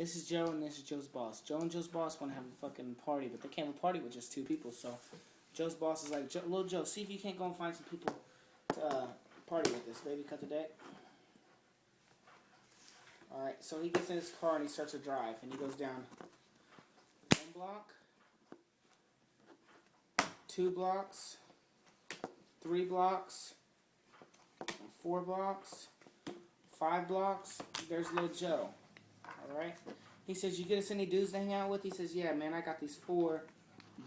This is Joe and this is Joe's boss. Joe and Joe's boss want to have a fucking party, but they can't have a party with just two people. So Joe's boss is like, little Joe, see if you can't go and find some people to party with this, baby. Cut the deck. Alright, so he gets in his car and he starts to drive. And he goes down 1 block, 2 blocks, 3 blocks, 4 blocks, 5 blocks. There's little Joe. Alright? He says, you get us any dudes to hang out with? He says, yeah, man, I got these 4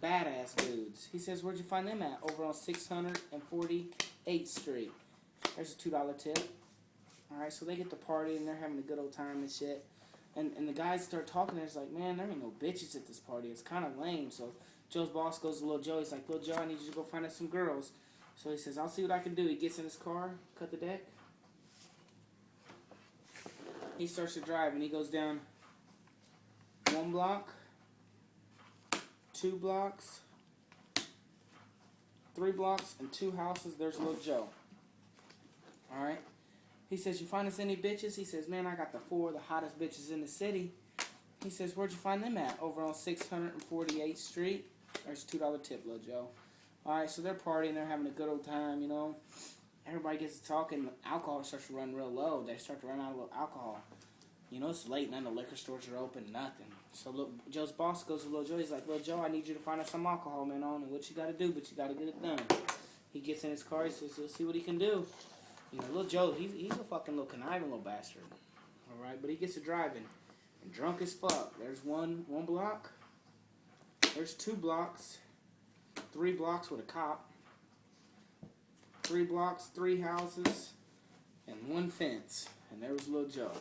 badass dudes. He says, where'd you find them at? Over on 648th Street. There's a $2 tip. Alright, so they get to party and they're having a good old time and shit. And the guys start talking and it's like, man, there ain't no bitches at this party. It's kind of lame. So Joe's boss goes to little Joe. He's like, little Joe, I need you to go find us some girls. So he says, I'll see what I can do. He gets in his car, cut the deck. He starts to drive and he goes down 1 block, 2 blocks, 3 blocks, and 2 houses. There's little Joe. Alright? He says, you find us any bitches? He says, man, I got the 4 the hottest bitches in the city. He says, where'd you find them at? Over on 648th Street. There's a $2 tip, little Joe. Alright, so they're partying, they're having a good old time, you know. Everybody gets to talking, alcohol starts to run real low. They start to run out of alcohol. You know, it's late, none of the liquor stores are open, nothing. So little Joe's boss goes to little Joe, he's like, little Joe, I need you to find us some alcohol, man, on, and what you gotta do, but you gotta get it done. He gets in his car, he says, he'll see what he can do. You know, little Joe, he's a fucking little conniving little bastard. Alright, but he gets to driving. And drunk as fuck. There's one block. There's 2 blocks. 3 blocks with a cop. 3 blocks, 3 houses, and 1 fence. And there was little Joe.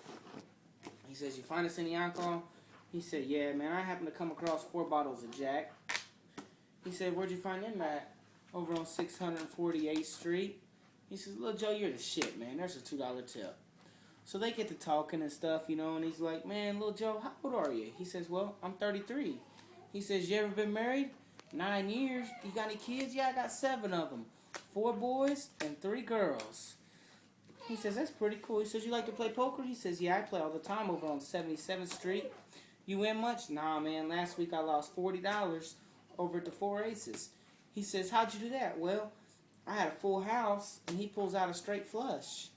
He says, you find us any alcohol? He said, yeah, man, I happened to come across 4 bottles of Jack. He said, where'd you find them at? Over on 648th Street. He says, little Joe, you're the shit, man. There's a $2 tip. So they get to talking and stuff, you know, and he's like, man, little Joe, how old are you? He says, well, I'm 33. He says, you ever been married? 9 years. You got any kids? Yeah, I got 7 of them. 4 boys and 3 girls. He says, that's pretty cool. He says, you like to play poker? He says, yeah, I play all the time over on 77th Street. You win much? Nah, man, last week I lost $40 over at the 4 Aces. He says, how'd you do that? Well, I had a full house, and he pulls out a straight flush.